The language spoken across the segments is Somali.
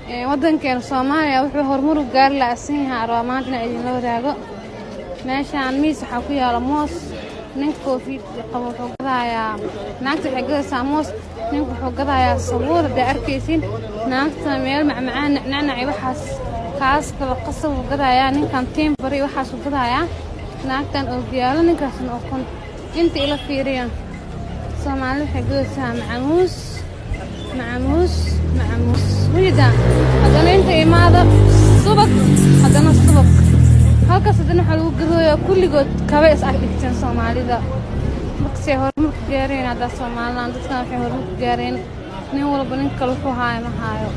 waddankeena Soomaaliya wuxuu horumar u gaari la'aasan yahay maanta idin la wadaago meeshaan miis waxa ku yaala moos ninka koofid qabo wuxuu gadayaa naagta waxay gadaysaa moos ninka wuxuu gadayaa sabuur da arkaysin naagta meel macmacaan nacnacay waxaas kaas kala qasab u gadayaa ninkan timbari waxaas u gadayaa naagtan oo giyaalo ninkaasna oo kun inta ila fiiriyaan Soomaaliya waxay gadaysaa macamuus wida hadana inta imaada subag hadana subag halkaas hadana waxa lagu gadooyaa kulligood kaba is dhigteen Soomaalida markay horumar ku gaareen hada Soomaaliland dadka waxay horumar ku gaareen nin walba nin kale wuxuu haayo ma haayo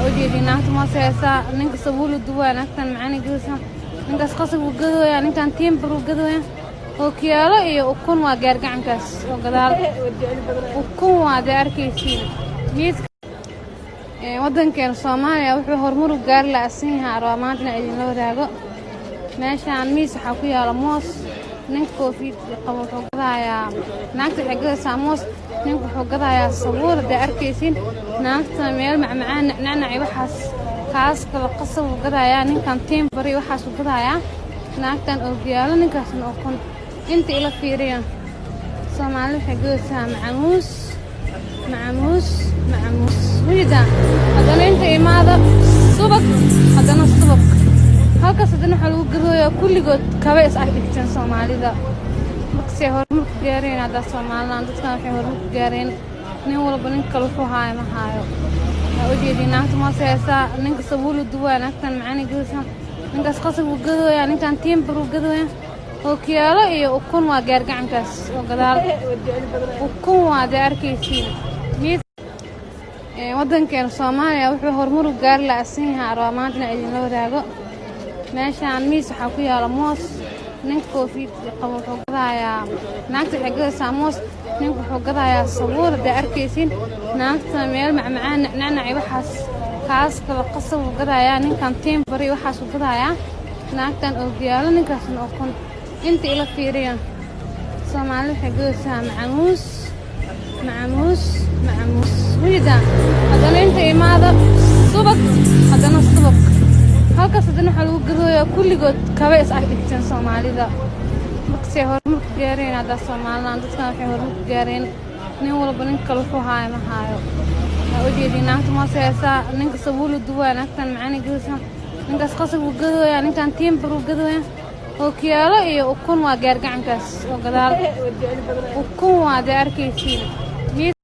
wajeedina naagta ma seesa ninka sabuul duwaa naagtan macaan gadaysaa ninkaas qasab u gadooyaa ninkan timbar u gadooyaa oo kiyaalo iyo ukun waa gaar gacankaas oo gadaal ukun waa da arkaysiin miiska waddankeena Soomaaliya wuxuu horumar u gaari la'aasan yahay maanta idin la wadaago meeshaan miis waxa ku yaala moos ninka koofid qabo wuxuu gadayaa naagta waxay gadaysaa moos ninka wuxuu gadayaa sabuur da arkaysin naagta meel macmacaan nacnacay waxaas kaas kala qasab u gadayaa ninkan timbari waxaas u gadayaa naagtan oo giyaalo ninkaasna oo kun inta ila fiiriyaan Soomaaliya waxay gadaysaa macamuus wida hadana inta imaada subag hadana subag halkaas hadana waxa lagu gadooyaa kulligood kaba is dhigteen Soomaalida markay horumar ku gaareen hada Soomaaliland dadka waxay horumar ku gaareen nin walba nin kale wuxuu haayo ma haayo wajeedina naagta ma seesa ninka sabuul duwaa naagtan macaan gadaysaa ninkaas qasab u gadooyaa ninkan timbar u gadooyaa oo kiyaalo iyo ukun waa gaar gacankaas oo gadaal ukun waa da arkaysiin waddankeena Soomaaliya wuxuu horumar u gaari la'aasan yahay maanta idin la wadaago meeshaan miis waxa ku yaala moos ninka koofid qabo wuxuu gadayaa naagta waxay gadaysaa moos ninka wuxuu gadayaa sabuur da arkaysin naagta meel macmacaan nacnacay waxaas kaas kala qasab u gadayaa ninkan timbari waxaas u gadayaa naagtan oo giyaalo ninkaasna oo kun inta ila fiiriyaan Soomaaliya waxay gadaysaa macamuus wida hadana inta imaada subag hadana subag halkaas hadana waxa lagu gadooyaa kulligood kaba is dhigteen Soomaalida markay horumar ku gaareen hada Soomaaliland dadka waxay horumar ku gaareen nin walba nin kale wuxuu haayo ma haayo wajeedina naagta ma seesa ninka sabuul duwaa naagtan macaan gadaysaa ninkaas qasab u gadooyaa ninkan timbar u gadooyaa oo kiyaalo iyo ukun waa gaar gacankaas oo gadaal ukun waa da arkaysiin